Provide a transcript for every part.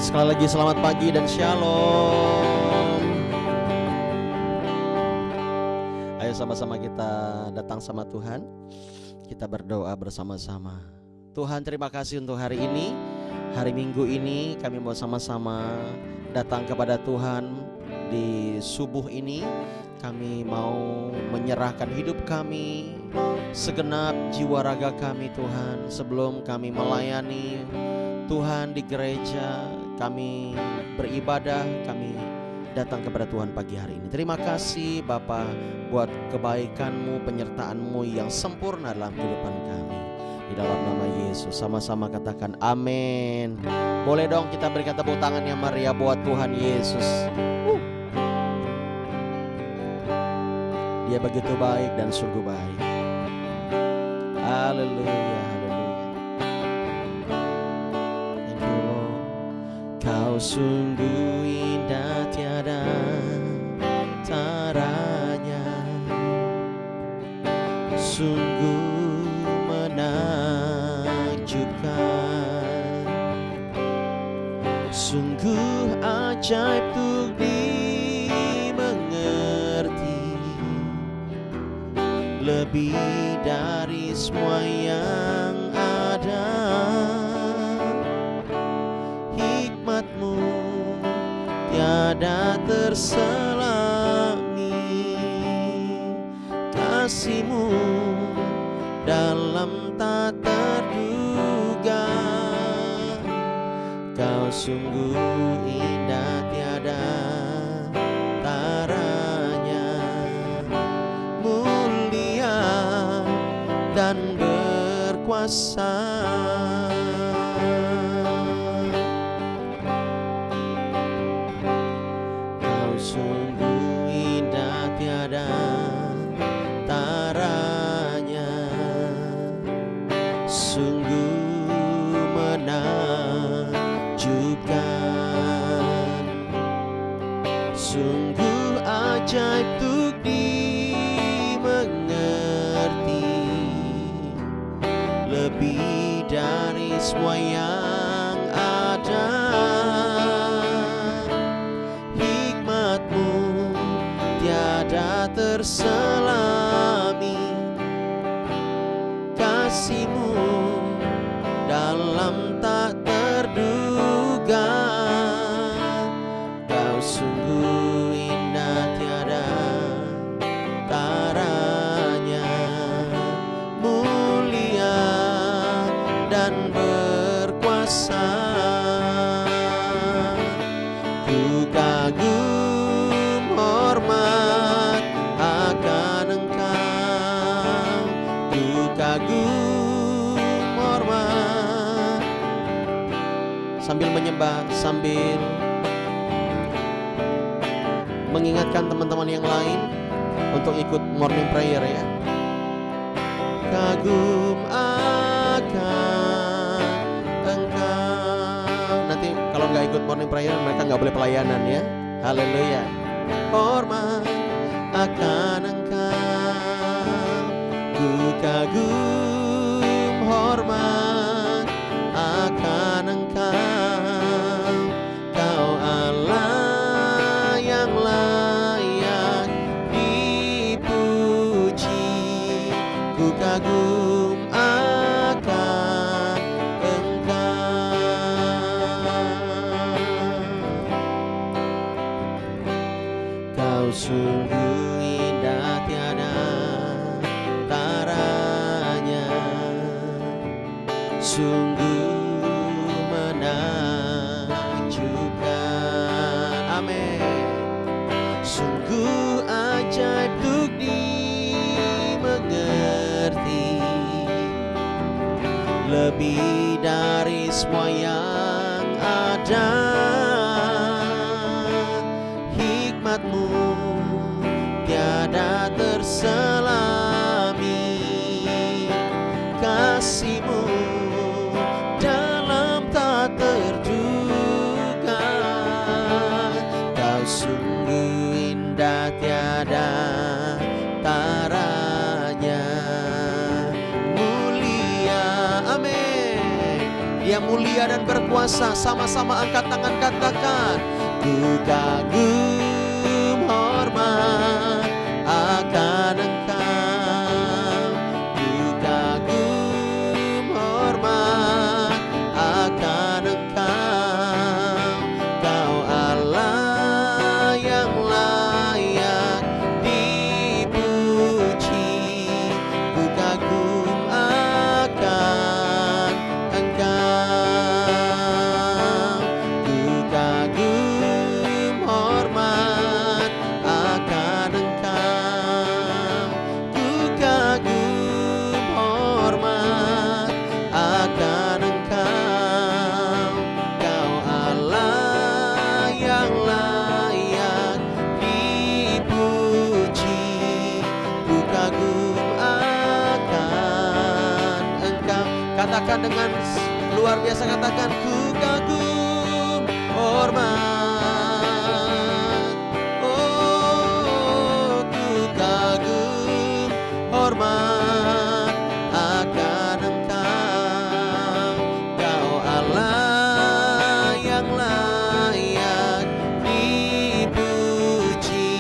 Sekali lagi selamat pagi dan shalom. Ayo sama-sama kita datang sama Tuhan. Kita berdoa bersama-sama. Tuhan, terima kasih untuk hari ini. Hari Minggu ini kami mau sama-sama datang kepada Tuhan di subuh ini. Kami mau menyerahkan hidup kami, segenap jiwa raga kami Tuhan, sebelum kami melayani Tuhan di gereja, kami beribadah, kami datang kepada Tuhan pagi hari ini. Terima kasih Bapa buat kebaikan-Mu, penyertaan-Mu yang sempurna dalam kehidupan kami. Di dalam nama Yesus, sama-sama katakan amin. Boleh dong kita berikan tepuk tangan yang meriah buat Tuhan Yesus. Dia begitu baik dan sungguh baik. Haleluya. Kau sungguh indah tiada taranya, sungguh menakjubkan, sungguh ajaib untuk dimengerti, lebih dari semua yang ada. Tiada terselami, kasih-Mu dalam tak terduga. Kau sungguh indah tiada taranya, mulia dan berkuasa. Sungguh ajaib untuk dimengerti, lebih dari semua yang ada. Hikmat-Mu tiada terselami, kasih-Mu dalam tak terduga. Kau sungguh indah tiada taranya, mulia dan berkuasa. Ku kagum hormat akan Engkau, ku kagum hormat. Sambil menyembah, sambil mengingatkan teman-teman yang lain untuk ikut morning prayer ya. Kagum akan Engkau. Nanti kalau nggak ikut morning prayer mereka nggak boleh pelayanan ya. Haleluya. Hormat akan Engkau, ku kagum hormat akan Engkau. Kau Allah yang layak dipuji, ku kagum akan Engkau. Kau sungguh indah tiada taranya, sungguh menakjubkan. Amin. Sungguh ajaib untuk dimengerti, lebih dari semua yang ada. Hikmat-Mu tiada terselami, kasih-Mu dalam tak terduga. Kau sungguh indah tiada taranya, mulia, amin, yang mulia dan berkuasa. Sama-sama angkat tangan, katakan, ku kagum hormat akan Engkau, ku kagum hormat akan Engkau, Kau Allah yang layak dipuji, ku kagum akan Engkau, ku kagum hormat akan Engkau, ku kagum hormat akan Engkau, Kau Allah yang layak dipuji, ku kagum akan Engkau. Katakan dengan luar biasa, katakan, ku kagum hormat, oh ku kagum hormat akan Engkau, Kau Allah yang layak dipuji,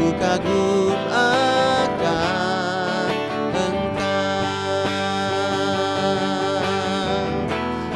ku kagum akan Engkau.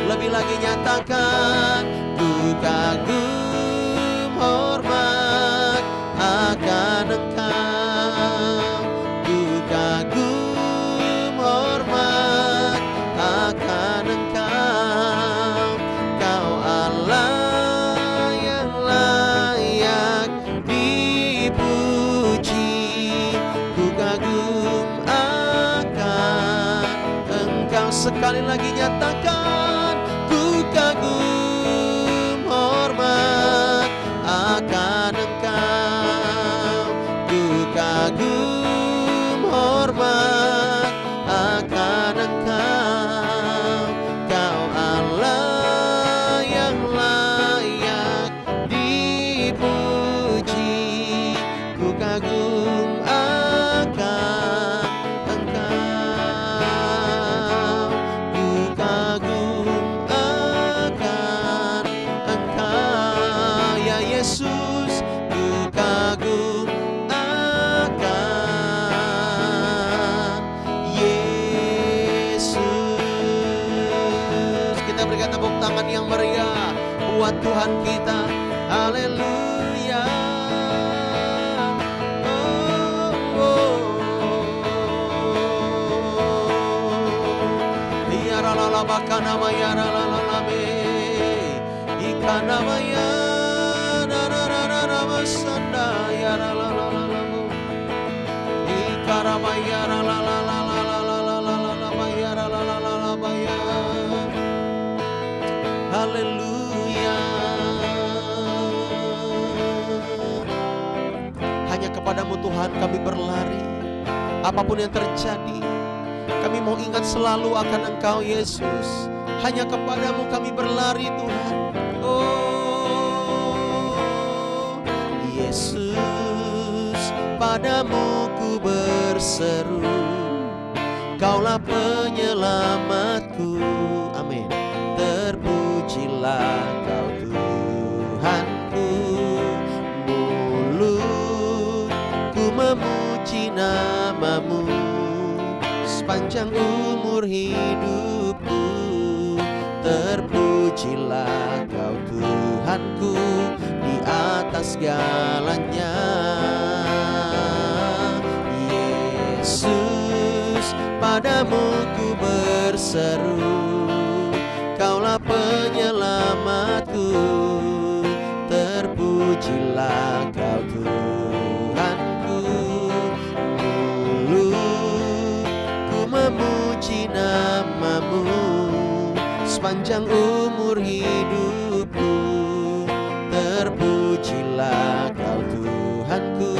Lebih lagi nyatakan, ku kagum hormat akan Engkau, ku kagum hormat akan Engkau, Kau Allah yang layak dipuji, ku kagum akan Engkau. Sekali lagi nyatakan, ku kagum hormat akan Engkau, ku kagum hormat akan Engkau, Kau Allah yang layak dipuji, ku kagum akan Engkau, ku kagum akan Engkau, ya Yesus, ku kagum akan Yesus. Kita berikan tepuk tangan yang meriah buat Tuhan kita. Haleluya. Oh, oh. Ya ralala bakana maya ralala me, ikana maya rararara masanda ya ralala mo, ikara maya ralala maya ralala maya. Haleluya. Hanya kepadamu Tuhan kami berlari. Apapun yang terjadi, kami mau ingat selalu akan Engkau Yesus. Hanya kepadamu kami berlari Tuhan. Oh Yesus, padamu ku berseru, Kaulah penyelamatku. Amin. Terpujilah Kau Tuhanku, mulutku memuji namamu sepanjang umur hidupku. Terpujilah Kau Tuhanku di atas segalanya. Yesus, padamu ku berseru, Kaulah penyelamatku. Terpujilah Kau Tuhanku, mulutku memuji namamu sepanjang umur hidupku. Terpujilah Kau Tuhanku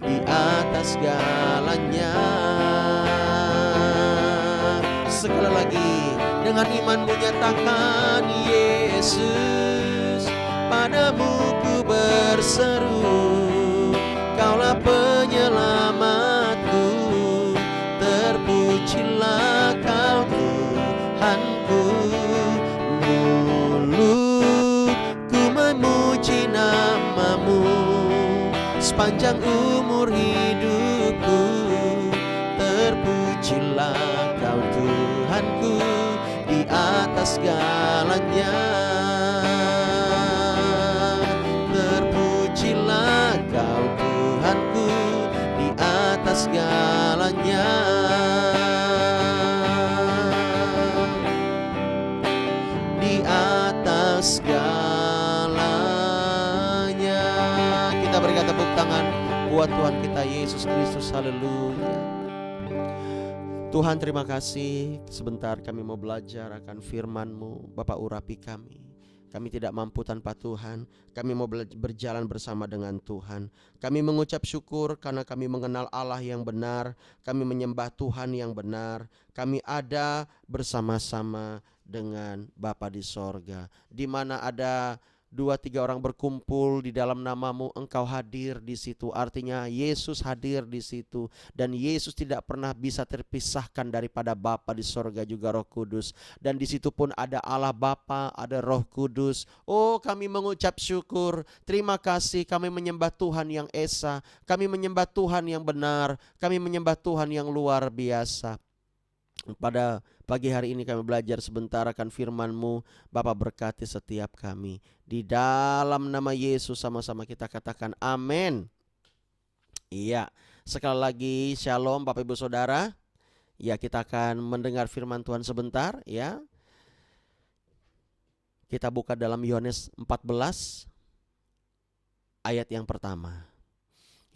di atas segalanya. Sekali lagi dengan imanmu nyatakan, Yesus, padamu ku berseru, Kaulah penyelamatku. Terpujilah Kau Tuhan Tuhanku, mulutku memuji namamu sepanjang umur hidupku. Terpujilah kau Tuhanku di atas segalanya. Terpujilah kau Tuhanku di atas segalanya. Di atas segalanya. Kita berikan tepuk tangan buat Tuhan kita Yesus Kristus. Haleluya. Tuhan, terima kasih. Sebentar kami mau belajar akan firman-Mu. Bapak, urapi kami. Kami tidak mampu tanpa Tuhan. Kami mau berjalan bersama dengan Tuhan. Kami mengucap syukur karena kami mengenal Allah yang benar. Kami menyembah Tuhan yang benar. Kami ada bersama-sama dengan Bapa di sorga. Di mana ada 2-3 orang berkumpul di dalam namamu, Engkau hadir di situ. Artinya Yesus hadir di situ. Dan Yesus tidak pernah bisa terpisahkan daripada Bapa di sorga juga Roh Kudus. Dan di situ pun ada Allah Bapa, ada Roh Kudus. Oh, kami mengucap syukur. Terima kasih, kami menyembah Tuhan yang esa. Kami menyembah Tuhan yang benar. Kami menyembah Tuhan yang luar biasa. Pada pagi hari ini kami belajar sebentar akan firman-Mu. Bapa, berkati setiap kami. Di dalam nama Yesus sama-sama kita katakan amin. Iya, sekali lagi shalom Bapak Ibu Saudara. Ya, kita akan mendengar firman Tuhan sebentar ya. Kita buka dalam Yohanes 14 ayat yang pertama.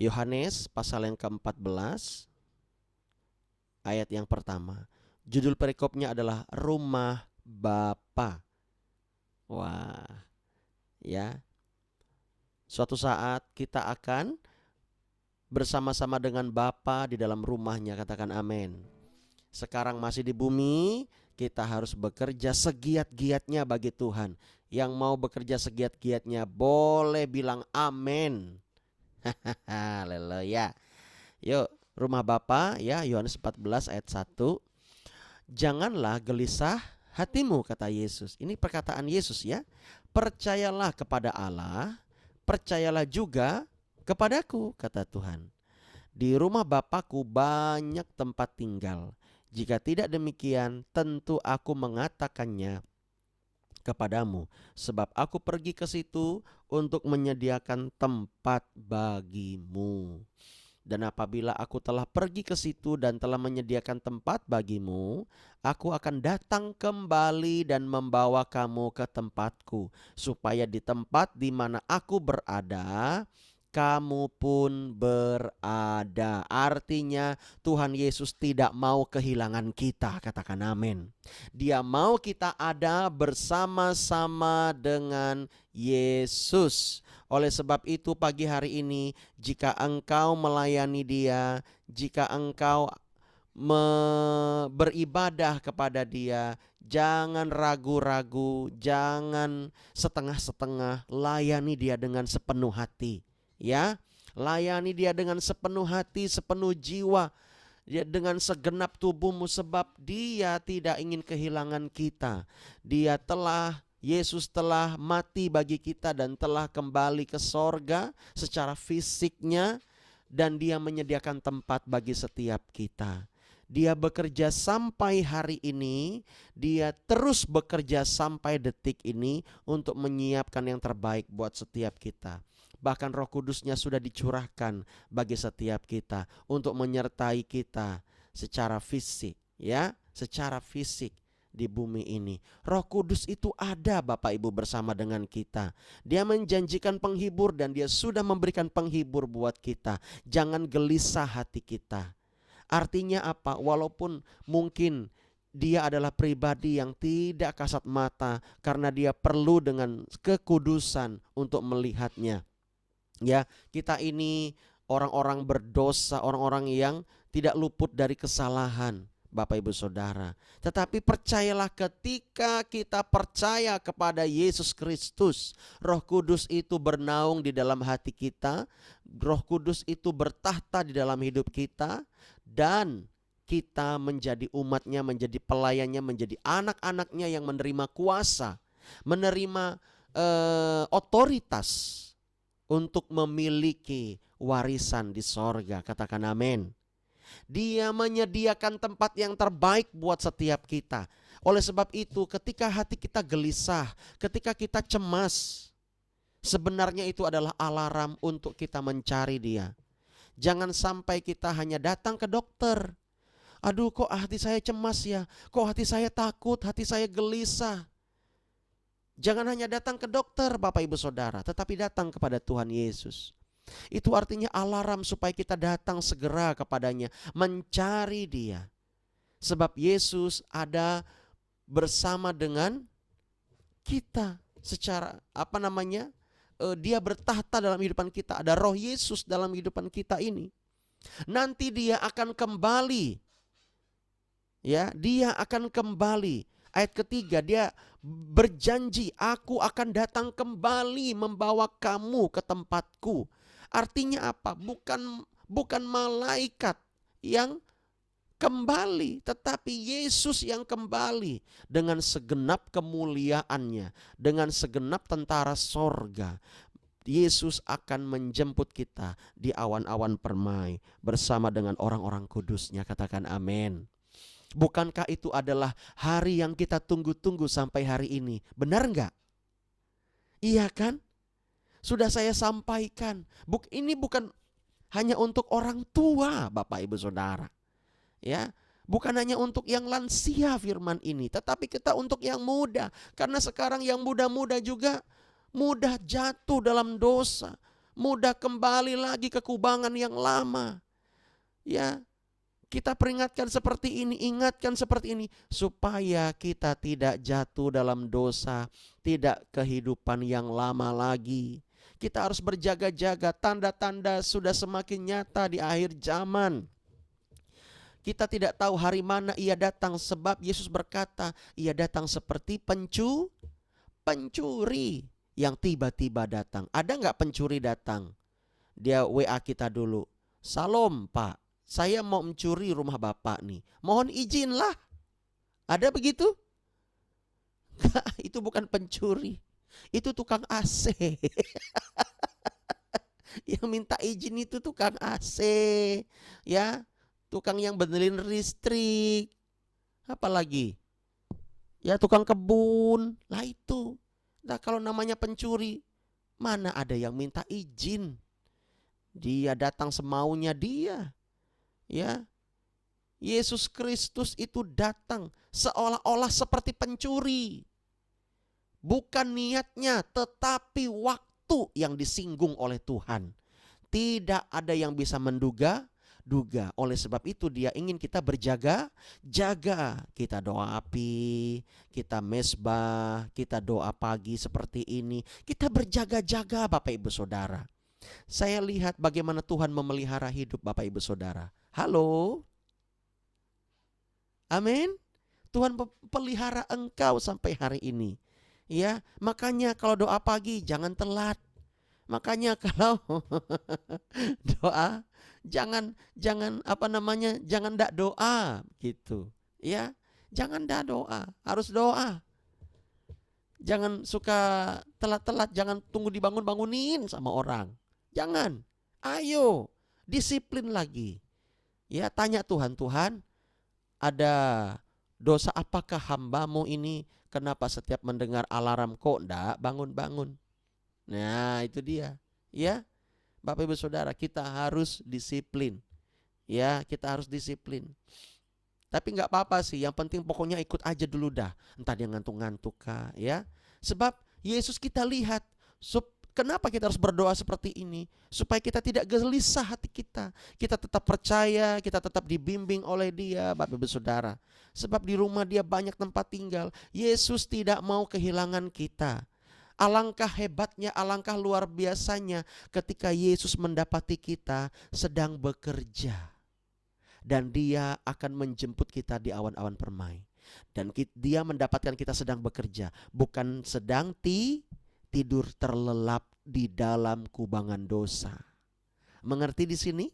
Yohanes pasal yang ke-14 ayat yang pertama. Judul perikopnya adalah Rumah Bapa. Wah, ya. Suatu saat kita akan bersama-sama dengan Bapa di dalam rumahnya, katakan amin. Sekarang masih di bumi, kita harus bekerja segiat-giatnya bagi Tuhan. Yang mau bekerja segiat-giatnya boleh bilang amin. Haleluya. Yuk, rumah Bapa ya, Yohanes 14 ayat 1. Janganlah gelisah hatimu, kata Yesus. Ini perkataan Yesus ya. Percayalah kepada Allah, percayalah juga kepadaku, kata Tuhan. Di rumah Bapa-Ku banyak tempat tinggal. Jika tidak demikian, tentu aku mengatakannya kepadamu. Sebab aku pergi ke situ untuk menyediakan tempat bagimu. Dan apabila aku telah pergi ke situ dan telah menyediakan tempat bagimu, aku akan datang kembali dan membawa kamu ke tempatku, supaya di tempat di mana aku berada, kamu pun berada. Artinya Tuhan Yesus tidak mau kehilangan kita, katakan amin. Dia mau kita ada bersama-sama dengan Yesus. Oleh sebab itu pagi hari ini, jika engkau melayani Dia, jika engkau beribadah kepada Dia, jangan ragu-ragu, jangan setengah-setengah, layani Dia dengan sepenuh hati. Ya, layani Dia dengan sepenuh hati, sepenuh jiwa, ya, dengan segenap tubuhmu, sebab Dia tidak ingin kehilangan kita. Yesus telah mati bagi kita dan telah kembali ke sorga secara fisiknya, dan Dia menyediakan tempat bagi setiap kita. Dia bekerja sampai hari ini, Dia terus bekerja sampai detik ini untuk menyiapkan yang terbaik buat setiap kita. Bahkan Roh Kudus-Nya sudah dicurahkan bagi setiap kita untuk menyertai kita secara fisik, ya, secara fisik di bumi ini. Roh Kudus itu ada Bapak Ibu bersama dengan kita. Dia menjanjikan penghibur dan Dia sudah memberikan penghibur buat kita. Jangan gelisah hati kita. Artinya apa? Walaupun mungkin Dia adalah pribadi yang tidak kasat mata, karena Dia perlu dengan kekudusan untuk melihatnya. Ya, kita ini orang-orang berdosa, orang-orang yang tidak luput dari kesalahan, Bapak Ibu Saudara. Tetapi percayalah, ketika kita percaya kepada Yesus Kristus, Roh Kudus itu bernaung di dalam hati kita. Roh Kudus itu bertahta di dalam hidup kita. Dan kita menjadi umatnya, menjadi pelayannya, menjadi anak-anaknya yang menerima kuasa, menerima otoritas untuk memiliki warisan di sorga. Katakan amin. Dia menyediakan tempat yang terbaik buat setiap kita. Oleh sebab itu, ketika hati kita gelisah, ketika kita cemas, sebenarnya itu adalah alarm untuk kita mencari Dia. Jangan sampai kita hanya datang ke dokter. Aduh, kok hati saya cemas ya? Kok hati saya takut, hati saya gelisah? Jangan hanya datang ke dokter, Bapak Ibu Saudara, tetapi datang kepada Tuhan Yesus. Itu artinya alarm supaya kita datang segera kepadanya, mencari Dia. Sebab Yesus ada bersama dengan kita secara Dia bertahta dalam kehidupan kita. Ada roh Yesus dalam kehidupan kita ini. Nanti Dia akan kembali. Ya, Dia akan kembali. Ayat ketiga, Dia berjanji, aku akan datang kembali membawa kamu ke tempatku. Artinya apa? Bukan malaikat yang kembali, tetapi Yesus yang kembali dengan segenap kemuliaannya, dengan segenap tentara sorga. Yesus akan menjemput kita di awan-awan permai bersama dengan orang-orang kudusnya. Katakan amin. Bukankah itu adalah hari yang kita tunggu-tunggu sampai hari ini? Benar enggak? Iya kan? Sudah saya sampaikan, ini bukan hanya untuk orang tua, Bapak Ibu Saudara. Ya, bukan hanya untuk yang lansia firman ini, tetapi kita untuk yang muda. Karena sekarang yang muda-muda juga mudah jatuh dalam dosa, mudah kembali lagi ke kubangan yang lama. Ya, kita peringatkan seperti ini, ingatkan seperti ini, supaya kita tidak jatuh dalam dosa, tidak kehidupan yang lama lagi. Kita harus berjaga-jaga, tanda-tanda sudah semakin nyata di akhir zaman. Kita tidak tahu hari mana Ia datang, sebab Yesus berkata, Ia datang seperti pencuri yang tiba-tiba datang. Ada nggak pencuri datang? Dia WA kita dulu, "Salam Pak, saya mau mencuri rumah Bapak nih, mohon izinlah." Ada begitu? Itu bukan pencuri, itu tukang AC. Yang minta izin itu tukang AC, ya, tukang yang benerin listrik, apalagi, ya tukang kebun, lah itu. Nah kalau namanya pencuri, mana ada yang minta izin? Dia datang semaunya dia, ya. Yesus Kristus itu datang seolah-olah seperti pencuri. Bukan niatnya, tetapi waktu yang disinggung oleh Tuhan. Tidak ada yang bisa menduga-duga. Oleh sebab itu Dia ingin kita berjaga-jaga. Kita doa api, kita mesbah, kita doa pagi seperti ini. Kita berjaga-jaga, Bapak Ibu Saudara. Saya lihat bagaimana Tuhan memelihara hidup Bapak Ibu Saudara. Halo? Amin. Tuhan pelihara engkau sampai hari ini. Ya, makanya kalau doa pagi jangan telat. Makanya kalau doa jangan ndak doa gitu. Ya, jangan ndak doa, harus doa. Jangan suka telat-telat, jangan tunggu dibangun-bangunin sama orang. Jangan. Ayo, disiplin lagi. Ya, tanya Tuhan, Tuhan, ada dosa apakah hambamu ini? Kenapa setiap mendengar alarm kok ndak bangun-bangun? Nah itu dia. Ya, Bapak Ibu Saudara, kita harus disiplin. Ya, kita harus disiplin. Tapi gak apa-apa sih, yang penting pokoknya ikut aja dulu dah. Entah dia ngantuk-ngantuk kah, ya. Sebab Yesus kita lihat, kenapa kita harus berdoa seperti ini? Supaya kita tidak gelisah hati kita. Kita tetap percaya, kita tetap dibimbing oleh Dia, Bapak Ibu Saudara. Sebab di rumah Dia banyak tempat tinggal. Yesus tidak mau kehilangan kita. Alangkah hebatnya, alangkah luar biasanya ketika Yesus mendapati kita sedang bekerja. Dan Dia akan menjemput kita di awan-awan permai. Dan Dia mendapatkan kita sedang bekerja, bukan sedang tidur terlelap di dalam kubangan dosa. Mengerti di sini?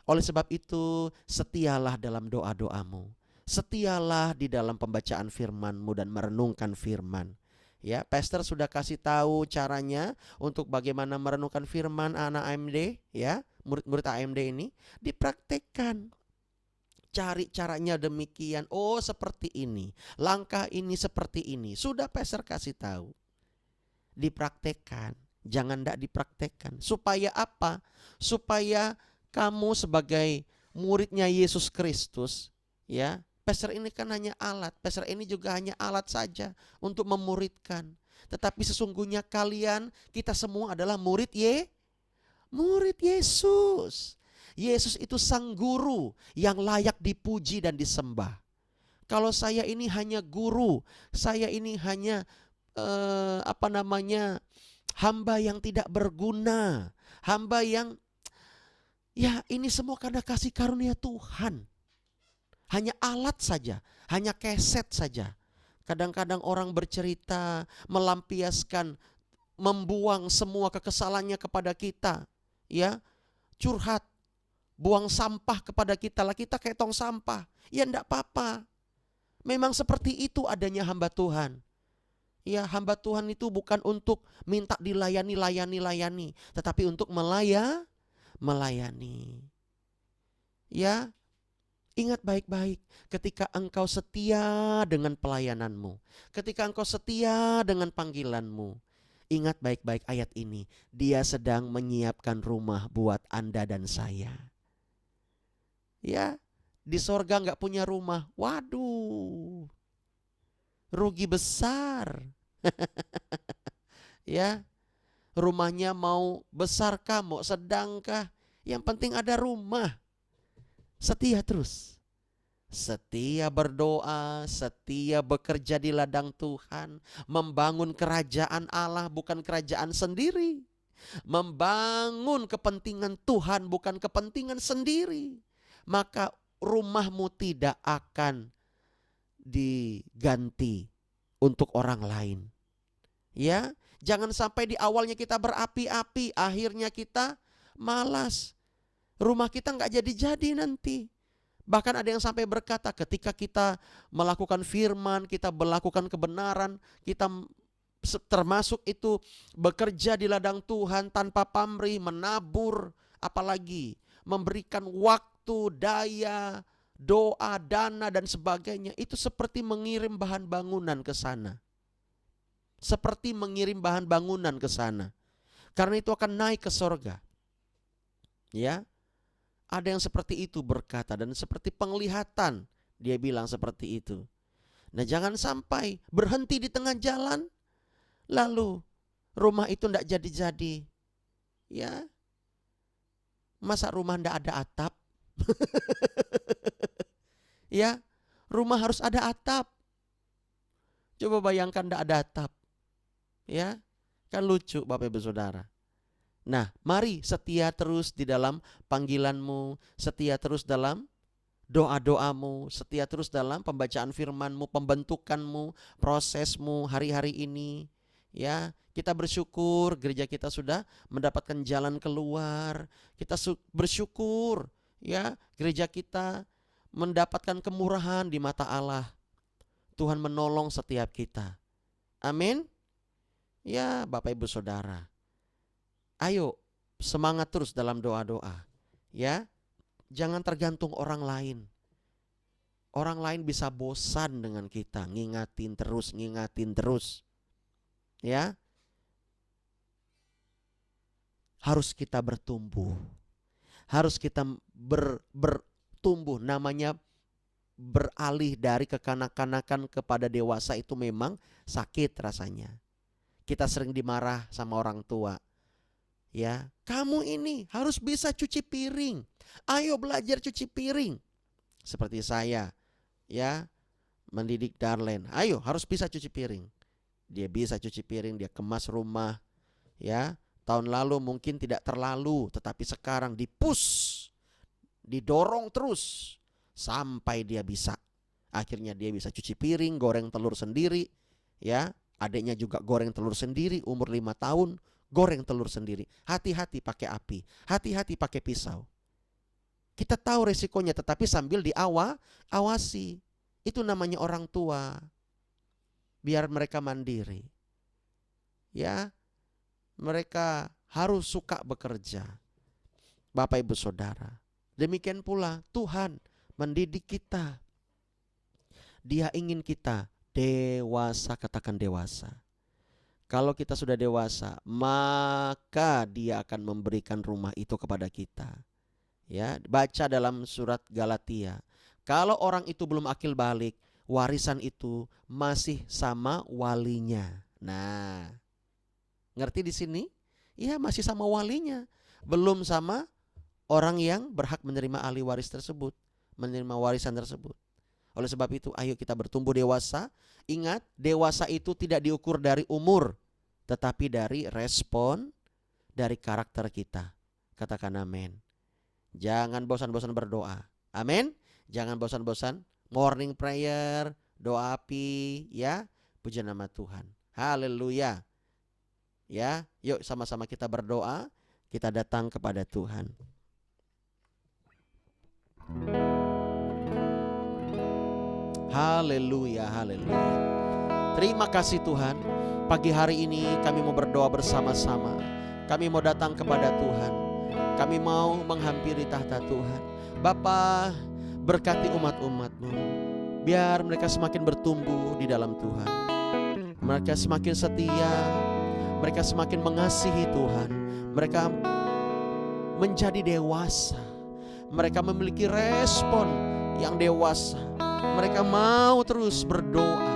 Oleh sebab itu, setialah dalam doa-doamu. Setialah di dalam pembacaan firman-Mu dan merenungkan firman. Ya, pastor sudah kasih tahu caranya untuk bagaimana merenungkan firman anak AMD, ya, murid-murid AMD ini dipraktekkan. Cari caranya demikian. Oh, seperti ini. Langkah ini seperti ini. Sudah pastor kasih tahu. Dipraktekkan. Jangan tidak dipraktekkan. Supaya apa? Supaya kamu sebagai muridnya Yesus Kristus, ya, pastor ini kan hanya alat. Pastor ini juga hanya alat saja untuk memuridkan. Tetapi sesungguhnya kalian, kita semua adalah murid Yesus. Yesus itu sang guru yang layak dipuji dan disembah. Kalau saya ini hanya guru, saya ini hanya hamba yang tidak berguna, hamba yang, ya, ini semua karena kasih karunia Tuhan. Hanya alat saja, hanya keset saja. Kadang-kadang orang bercerita, melampiaskan, membuang semua kekesalannya kepada kita, ya, curhat, buang sampah kepada kita, lah kita kayak tong sampah. Ya enggak apa-apa. Memang seperti itu adanya hamba Tuhan. Ya, hamba Tuhan itu bukan untuk minta dilayani, tetapi untuk melayani. Ya, ingat baik-baik, ketika engkau setia dengan pelayananmu, ketika engkau setia dengan panggilanmu, ingat baik-baik ayat ini. Dia sedang menyiapkan rumah buat Anda dan saya. Ya, di sorga gak punya rumah. Waduh, rugi besar. Ya, rumahnya mau besarkah, mau sedangkah, yang penting ada rumah. Setia terus, setia berdoa, setia bekerja di ladang Tuhan, membangun kerajaan Allah bukan kerajaan sendiri, membangun kepentingan Tuhan bukan kepentingan sendiri. Maka rumahmu tidak akan diganti untuk orang lain. Ya, jangan sampai di awalnya kita berapi-api, akhirnya kita malas. Rumah kita nggak jadi-jadi nanti. Bahkan ada yang sampai berkata, ketika kita melakukan firman, kita melakukan kebenaran, kita termasuk itu bekerja di ladang Tuhan tanpa pamrih, menabur, apalagi memberikan waktu, daya, doa, dana dan sebagainya, itu seperti mengirim bahan bangunan ke sana. Seperti mengirim bahan bangunan ke sana. Karena itu akan naik ke sorga. Ya, ada yang seperti itu berkata, dan seperti penglihatan dia bilang seperti itu. Nah, jangan sampai berhenti di tengah jalan, lalu rumah itu tidak jadi-jadi. Ya, masa rumah tidak ada atap? Ya, rumah harus ada atap. Coba bayangkan tidak ada atap. Ya, kan lucu Bapak Ibu Saudara. Nah, mari setia terus di dalam panggilanmu, setia terus dalam doa-doamu, setia terus dalam pembacaan firman-Mu, pembentukanmu, prosesmu hari-hari ini. Ya, kita bersyukur gereja kita sudah mendapatkan jalan keluar. Kita bersyukur, ya, gereja kita mendapatkan kemurahan di mata Allah. Tuhan menolong setiap kita. Amin. Ya, Bapak Ibu Saudara, ayo semangat terus dalam doa-doa. Ya, jangan tergantung orang lain. Orang lain bisa bosan dengan kita, ngingatin terus. Ya, harus kita bertumbuh. Harus kita bertumbuh, namanya beralih dari kekanak-kanakan kepada dewasa itu memang sakit rasanya. Kita sering dimarah sama orang tua. Ya, kamu ini harus bisa cuci piring. Ayo belajar cuci piring. Seperti saya, ya, mendidik Darlene. Ayo harus bisa cuci piring. Dia bisa cuci piring, dia kemas rumah. Ya, tahun lalu mungkin tidak terlalu, tetapi sekarang dipush, didorong terus sampai dia bisa. Akhirnya dia bisa cuci piring, goreng telur sendiri. Ya, adiknya juga goreng telur sendiri, umur 5 tahun, goreng telur sendiri. Hati-hati pakai api, hati-hati pakai pisau. Kita tahu resikonya, tetapi sambil diawasi. Itu namanya orang tua. Biar mereka mandiri. Ya, mereka harus suka bekerja. Bapak Ibu Saudara. Demikian pula Tuhan mendidik kita. Dia ingin kita dewasa, katakan dewasa. Kalau kita sudah dewasa, maka Dia akan memberikan rumah itu kepada kita. Ya, baca dalam surat Galatia. Kalau orang itu belum akil balik, warisan itu masih sama walinya. Nah, ngerti di sini? Iya, masih sama walinya. Belum sama orang yang berhak menerima ahli waris tersebut, menerima warisan tersebut. Oleh sebab itu, ayo kita bertumbuh dewasa. Ingat, dewasa itu tidak diukur dari umur, tetapi dari respon, dari karakter kita. Katakan amin. Jangan bosan-bosan berdoa. Amin. Jangan bosan-bosan morning prayer, doa api, ya. Puji nama Tuhan. Haleluya. Ya, yuk sama-sama kita berdoa, kita datang kepada Tuhan. Haleluya, haleluya. Terima kasih Tuhan. Pagi hari ini kami mau berdoa bersama-sama. Kami mau datang kepada Tuhan. Kami mau menghampiri tahta Tuhan. Bapa, berkati umat-umat-Mu. Biar mereka semakin bertumbuh di dalam Tuhan. Mereka semakin setia. Mereka semakin mengasihi Tuhan. Mereka menjadi dewasa. Mereka memiliki respon yang dewasa. Mereka mau terus berdoa.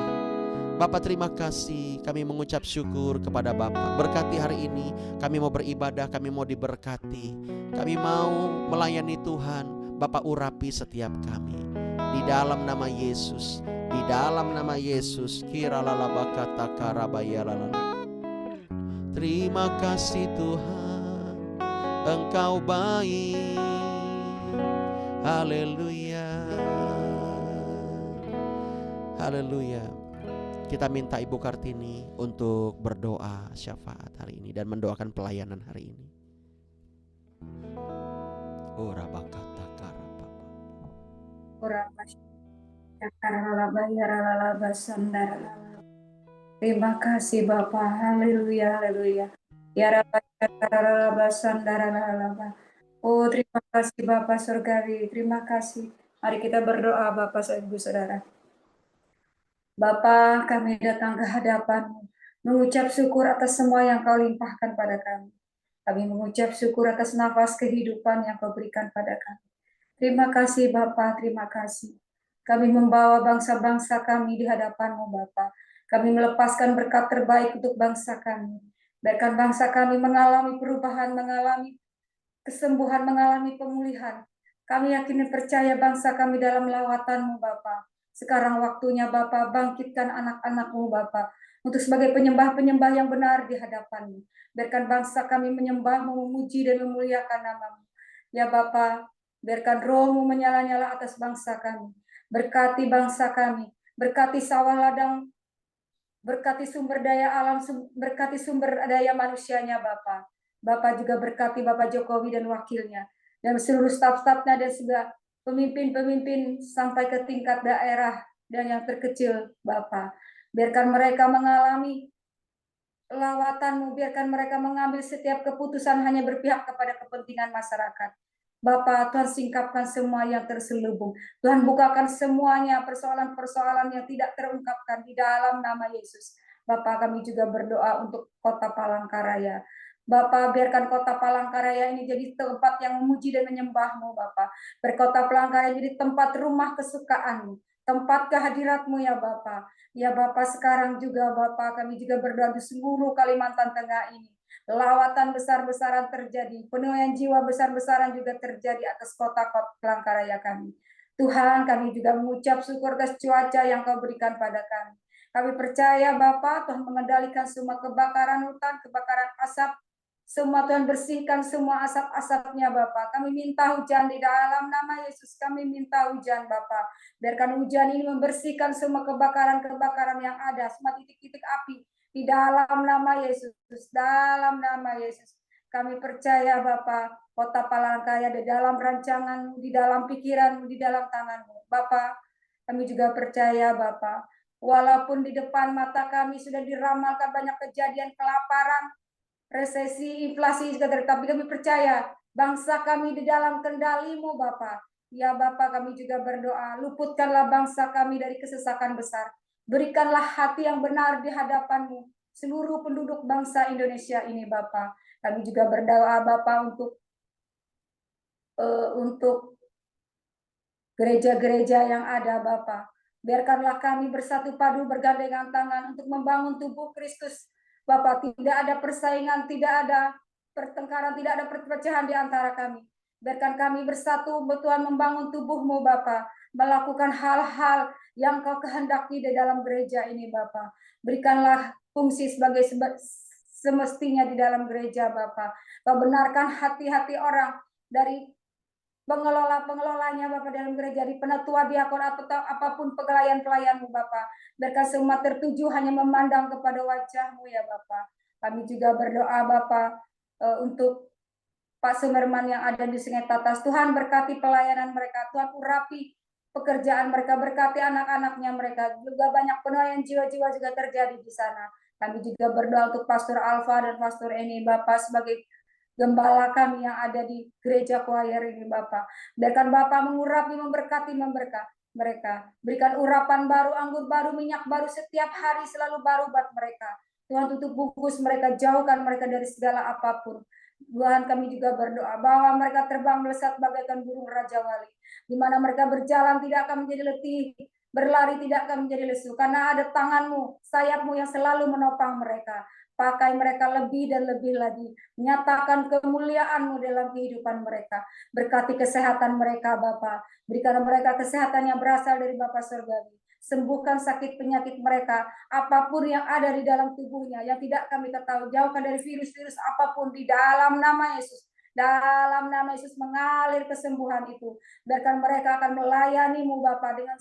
Bapak terima kasih, kami mengucap syukur kepada Bapak. Berkati hari ini, kami mau beribadah, kami mau diberkati. Kami mau melayani Tuhan. Bapak urapi setiap kami. Di dalam nama Yesus, di dalam nama Yesus. Terima kasih Tuhan, Engkau baik. Haleluya. Haleluya. Kita minta Ibu Kartini untuk berdoa syafaat hari ini dan mendoakan pelayanan hari ini. Ora bakata karapa. Ora Terima kasih Bapak. Haleluya, haleluya. Ya Rabba, oh terima kasih Bapak Surgawi. Terima kasih. Mari kita berdoa Bapak Ibu Saudara. Bapa, kami datang ke hadapan-Mu, mengucap syukur atas semua yang Kau limpahkan pada kami. Kami mengucap syukur atas nafas kehidupan yang Kau berikan pada kami. Terima kasih Bapa, terima kasih. Kami membawa bangsa-bangsa kami di hadapan-Mu Bapa. Kami melepaskan berkat terbaik untuk bangsa kami. Biarkan bangsa kami mengalami perubahan, mengalami kesembuhan, mengalami pemulihan. Kami yakin dan percaya bangsa kami dalam lawatan-Mu Bapa. Sekarang waktunya Bapa, bangkitkan anak-anak-Mu Bapa untuk sebagai penyembah-penyembah yang benar di hadapan-Mu. Biarkan bangsa kami menyembah-Mu, memuji dan memuliakan nama-Mu. Ya Bapa, biarkan Roh-Mu menyala-nyala atas bangsa kami. Berkati bangsa kami, berkati sawah ladang, berkati sumber daya alam, berkati sumber daya manusianya Bapa. Bapak juga berkati Bapak Jokowi dan wakilnya, dan seluruh staf-stafnya dan segala pemimpin-pemimpin sampai ke tingkat daerah dan yang terkecil Bapak. Biarkan mereka mengalami lawatan-Mu, biarkan mereka mengambil setiap keputusan hanya berpihak kepada kepentingan masyarakat. Bapak, Tuhan singkapkan semua yang terselubung. Tuhan bukakan semuanya persoalan-persoalan yang tidak terungkapkan di dalam nama Yesus. Bapak, kami juga berdoa untuk kota Palangkaraya. Bapak, biarkan kota Palangkaraya ini jadi tempat yang memuji dan menyembah-Mu, Bapak. Berkota Palangkaraya jadi tempat rumah kesukaan-Mu, tempat kehadirat-Mu ya Bapak. Ya Bapak, sekarang juga Bapak, kami juga berdoa di seluruh Kalimantan Tengah ini. Lawatan besar-besaran terjadi, penuaian jiwa besar-besaran juga terjadi atas kota-kota Palangkaraya kami. Tuhan, kami juga mengucap syukur atas cuaca yang Kau berikan pada kami. Kami percaya Bapak, Tuhan mengendalikan semua kebakaran hutan, kebakaran asap, semua Tuhan bersihkan semua asap-asapnya Bapak. Kami minta hujan di dalam nama Yesus, kami minta hujan Bapak. Biarkan hujan ini membersihkan semua kebakaran-kebakaran yang ada, semua titik-titik api di dalam nama Yesus, dalam nama Yesus. Kami percaya Bapa, Kota Palangkaraya di dalam rancangan, di dalam pikiran, di dalam tangan-Mu. Bapa, kami juga percaya Bapa, walaupun di depan mata kami sudah diramalkan banyak kejadian kelaparan, resesi, inflasi, tapi kami percaya bangsa kami di dalam kendali-Mu Bapa. Ya Bapa, kami juga berdoa, luputkanlah bangsa kami dari kesesakan besar. Berikanlah hati yang benar di hadapan-Mu seluruh penduduk bangsa Indonesia ini Bapa. Kami juga berdoa Bapa untuk gereja-gereja yang ada Bapa. Biarkanlah kami bersatu padu bergandengan tangan untuk membangun tubuh Kristus. Bapa, tidak ada persaingan, tidak ada pertengkaran, tidak ada perpecahan di antara kami. Biarkan kami bersatu, Tuhan, membangun tubuh-Mu Bapa, melakukan hal-hal yang Kau kehendaki di dalam gereja ini Bapa. Berikanlah fungsi sebagai semestinya di dalam gereja Bapa. Kau benarkan hati-hati orang dari pengelolanya Bapak dalam gereja, di penatua diakon atau apapun pelayan-pelayan-Mu Bapak. Biarkan semua tertuju hanya memandang kepada wajah-Mu ya Bapak. Kami juga berdoa Bapak untuk Pak Sumerman yang ada di Sungai Tatas. Tuhan berkati pelayanan mereka, Tuhan urapi pekerjaan mereka, berkati anak-anaknya mereka. Juga banyak penuaian jiwa-jiwa juga terjadi di sana. Kami juga berdoa untuk Pastor Alfa dan Pastor Eni Bapak sebagai gembala kami yang ada di gereja choir ini Bapak. Biarkan Bapak mengurapi, memberkati mereka. Berikan urapan baru, anggur baru, minyak baru setiap hari selalu baru buat mereka. Tuhan tutup bungkus mereka, jauhkan mereka dari segala apapun. Tuhan kami juga berdoa bahwa mereka terbang melesat bagaikan burung Raja Wali. Di mana mereka berjalan tidak akan menjadi letih, berlari tidak akan menjadi lesu. Karena ada tangan-Mu, sayap-Mu yang selalu menopang mereka. Pakai mereka lebih dan lebih lagi. Nyatakan kemuliaan-Mu dalam kehidupan mereka. Berkati kesehatan mereka, Bapa. Berikan mereka kesehatan yang berasal dari Bapa Surgawi. Sembuhkan sakit penyakit mereka. Apapun yang ada di dalam tubuhnya, yang tidak kami ketahui. Jauhkan dari virus-virus apapun di dalam nama Yesus. Dalam nama Yesus mengalir kesembuhan itu. Biarkan mereka akan melayani-Mu, Bapa, dengan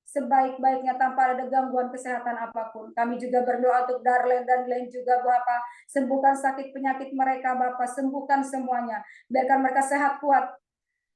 sebaik-baiknya tanpa ada gangguan kesehatan apapun. Kami juga berdoa untuk Darlene dan Glenn juga Bapak, sembuhkan sakit penyakit mereka Bapak, sembuhkan semuanya. Biarkan mereka sehat kuat.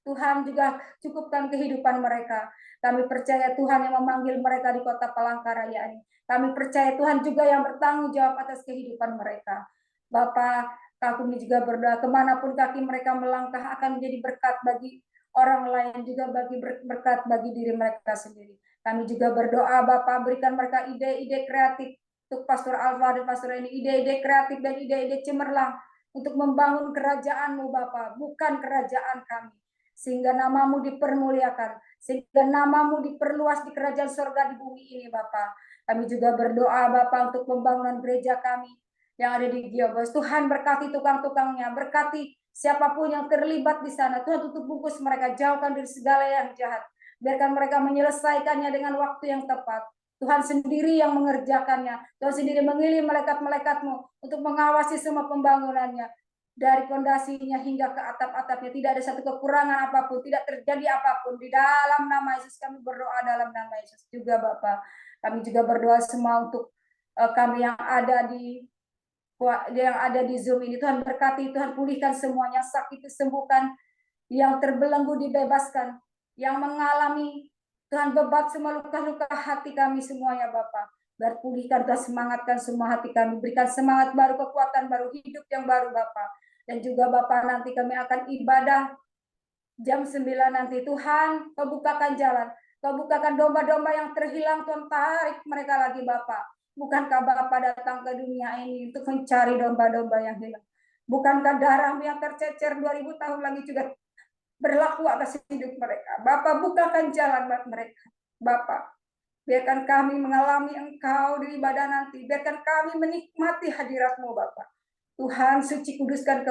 Tuhan juga cukupkan kehidupan mereka. Kami percaya Tuhan yang memanggil mereka di kota Palangkaraya ini. Kami percaya Tuhan juga yang bertanggung jawab atas kehidupan mereka. Bapak, kami juga berdoa kemanapun kaki mereka melangkah akan menjadi berkat bagi orang lain, juga bagi berkat bagi diri mereka sendiri. Kami juga berdoa Bapak berikan mereka ide-ide kreatif untuk Pastor Alfa dan Pastor ini, ide-ide kreatif dan ide-ide cemerlang untuk membangun kerajaan-Mu Bapak, bukan kerajaan kami. Sehingga nama-Mu dipermuliakan, sehingga nama-Mu diperluas di kerajaan surga di bumi ini Bapak. Kami juga berdoa Bapak untuk pembangunan gereja kami yang ada di Giobos. Tuhan berkati tukang-tukangnya, berkati siapapun yang terlibat di sana. Tuhan tutup bungkus mereka, jauhkan dari segala yang jahat. Biarkan mereka menyelesaikannya dengan waktu yang tepat. Tuhan sendiri yang mengerjakannya. Tuhan sendiri mengirim malaikat-malaikat-Mu untuk mengawasi semua pembangunannya. Dari fondasinya hingga ke atap-atapnya. Tidak ada satu kekurangan apapun. Tidak terjadi apapun. Di dalam nama Yesus kami berdoa dalam nama Yesus juga Bapak. Kami juga berdoa semua untuk kami yang ada di Zoom ini. Tuhan berkati, Tuhan pulihkan semuanya. Sakit disembuhkan. Yang terbelenggu dibebaskan, yang mengalami Tuhan bebat semua luka-luka hati kami semuanya Bapak. Biar pulihkan dan semangatkan semua hati kami, berikan semangat baru, kekuatan baru, hidup yang baru Bapak. Dan juga Bapak nanti kami akan ibadah jam 9 nanti. Tuhan, Kau bukakan jalan, Kau bukakan domba-domba yang terhilang, Tuhan tarik mereka lagi Bapak. Bukankah Bapak datang ke dunia ini untuk mencari domba-domba yang hilang? Bukankah darah yang tercecer 2000 tahun lagi juga berlaku atas hidup mereka. Bapak bukakan jalan buat mereka. Bapak, biarkan kami mengalami Engkau di ibadah nanti. Biarkan kami menikmati hadirat-Mu Bapak. Tuhan suci kuduskan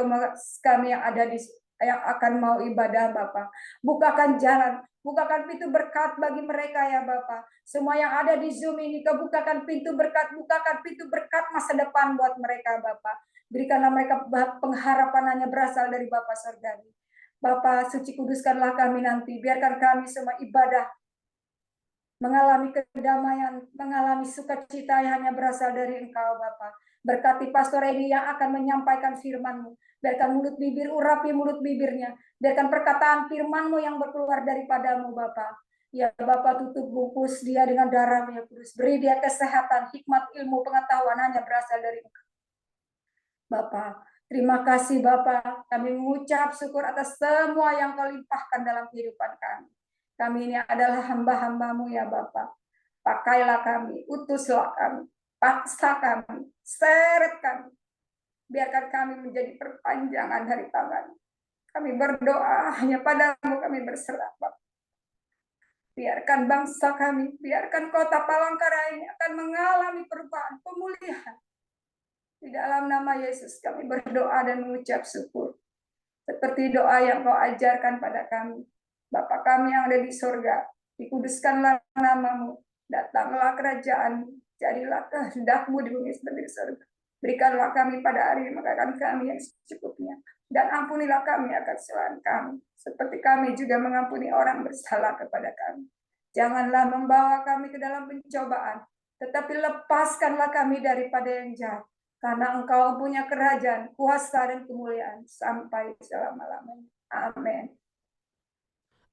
kami yang ada di yang akan mau ibadah Bapak. Bukakan jalan, bukakan pintu berkat bagi mereka ya Bapak. Semua yang ada di Zoom ini, Kau bukakan pintu berkat, bukakan pintu berkat masa depan buat mereka Bapak. Berikanlah mereka pengharapan hanya berasal dari Bapak Surgawi. Bapak suci kuduskanlah kami nanti, biarkan kami semua ibadah mengalami kedamaian, mengalami sukacita yang hanya berasal dari Engkau, Bapa. Berkati pastor ini yang akan menyampaikan firman-Mu. Biarkan mulut bibir, urapi mulut bibirnya. Biarkan perkataan firman-Mu yang berkeluar daripadamu, Bapa. Ya Bapa, tutup bungkus dia dengan darah-Mu ya Kudus. Beri dia kesehatan, hikmat, ilmu, pengetahuan hanya berasal dari Engkau, Bapa. Terima kasih Bapa. Kami mengucap syukur atas semua yang Kau limpahkan dalam kehidupan kami. Kami ini adalah hamba-hamba-Mu ya Bapa. Pakailah kami, utuslah kami, paksa kami, seret kami. Biarkan kami menjadi perpanjangan dari tangan. Kami berdoa hanya padamu kami berserah, Bapa. Biarkan bangsa kami, biarkan kota Palangkaraya ini akan mengalami perubahan, pemulihan. Di dalam nama Yesus kami berdoa dan mengucap syukur. Seperti doa yang Kau ajarkan pada kami. Bapa kami yang ada di sorga, dikuduskanlah namamu, datanglah kerajaan, jadilah kehendak-Mu di bumi seperti di sorga. Berikanlah kami pada hari ini makan kami yang secukupnya, dan ampunilah kami akan kesalahan kami, seperti kami juga mengampuni orang bersalah kepada kami. Janganlah membawa kami ke dalam pencobaan, tetapi lepaskanlah kami daripada yang jahat. Karena Engkau punya kerajaan, kuasa, dan kemuliaan sampai selama-lamanya. Amin.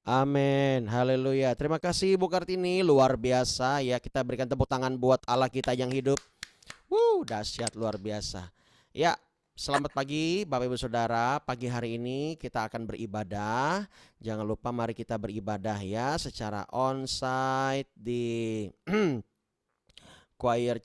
Amin, haleluya. Terima kasih Ibu Kartini, luar biasa ya. Kita berikan tepuk tangan buat Allah kita yang hidup. Dahsyat, luar biasa. Ya, selamat pagi Bapak Ibu Saudara. Pagi hari ini kita akan beribadah. Jangan lupa mari kita beribadah ya secara onsite di choir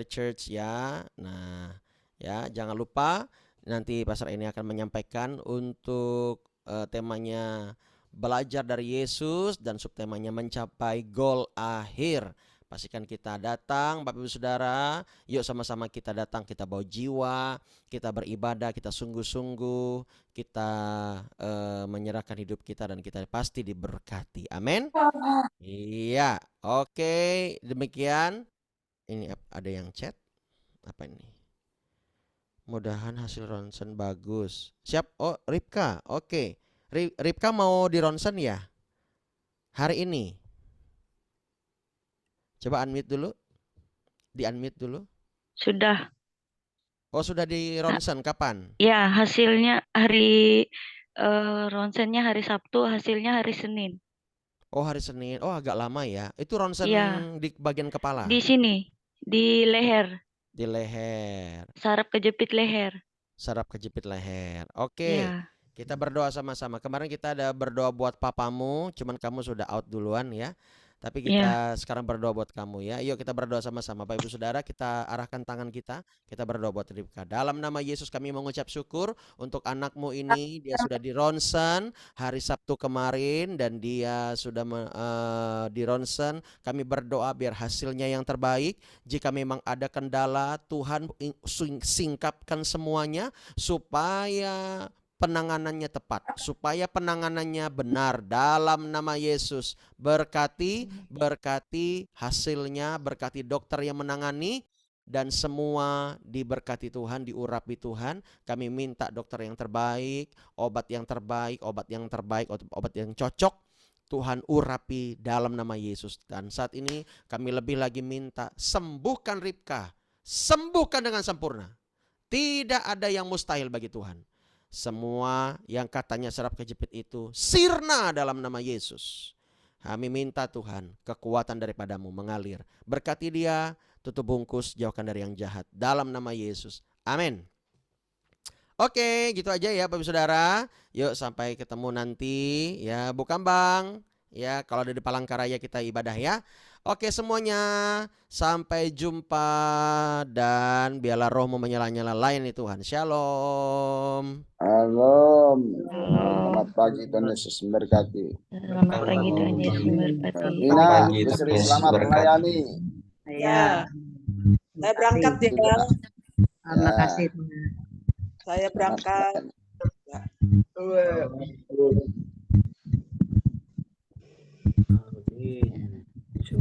church ya. Nah, ya jangan lupa nanti pastor ini akan menyampaikan untuk temanya belajar dari Yesus dan subtemanya mencapai goal akhir. Pastikan kita datang Bapak Ibu Saudara. Yuk sama-sama kita datang, kita bawa jiwa, kita beribadah, kita sungguh-sungguh, kita menyerahkan hidup kita dan kita pasti diberkati. Amin. Iya, oke, demikian. Ini ada yang chat. Apa ini? Mudahan hasil ronsen bagus. Siap. Oh, Ripka. Oke. Ripka mau di ronsen ya? Hari ini. Coba unmute dulu. Di unmute dulu. Sudah. Oh, sudah di ronsen kapan? Ya, hasilnya hari ronsennya hari Sabtu, hasilnya hari Senin. Oh, hari Senin. Oh, agak lama ya. Itu ronsen Iya. di bagian kepala. Di sini, di leher. Di leher. Saraf kejepit leher. Saraf kejepit leher. Oke. Ya. Kita berdoa sama-sama. Kemarin kita ada berdoa buat papamu, cuman kamu sudah out duluan ya. Tapi kita sekarang berdoa buat kamu ya. Yuk kita berdoa sama-sama. Bapak Ibu Saudara, kita arahkan tangan kita. Kita berdoa buat Ripka. Dalam nama Yesus kami mengucap syukur untuk anakmu ini. Dia sudah di ronsen hari Sabtu kemarin dan dia sudah di ronsen. Kami berdoa biar hasilnya yang terbaik. Jika memang ada kendala, Tuhan singkapkan semuanya supaya penanganannya tepat, supaya penanganannya benar dalam nama Yesus. Berkati hasilnya, berkati dokter yang menangani, dan semua diberkati Tuhan, diurapi Tuhan. Kami minta dokter yang terbaik, obat yang terbaik, obat yang cocok. Tuhan urapi dalam nama Yesus. Dan saat ini kami lebih lagi minta, sembuhkan Ripka, sembuhkan dengan sempurna. Tidak ada yang mustahil bagi Tuhan. Semua yang katanya saraf kejepit itu sirna dalam nama Yesus. Kami minta Tuhan kekuatan daripadamu mengalir. Berkati dia, tutup bungkus, jauhkan dari yang jahat. Dalam nama Yesus. Amin. Oke, gitu aja ya Bapak Saudara. Yuk sampai ketemu nanti ya Bu Kambang. Ya kalau ada di Palangkaraya kita ibadah ya. Oke semuanya, sampai jumpa dan biarlah rohmu menyala-nyala lain nih Tuhan. Shalom. Shalom. Selamat pagi Tuhan Yesus memberkati. Selamat pagi Tuhan Yesus memberkati. Nina, istri selamat melayani. Ya, saya berangkat ya. Terima kasih. Saya berangkat. Ya.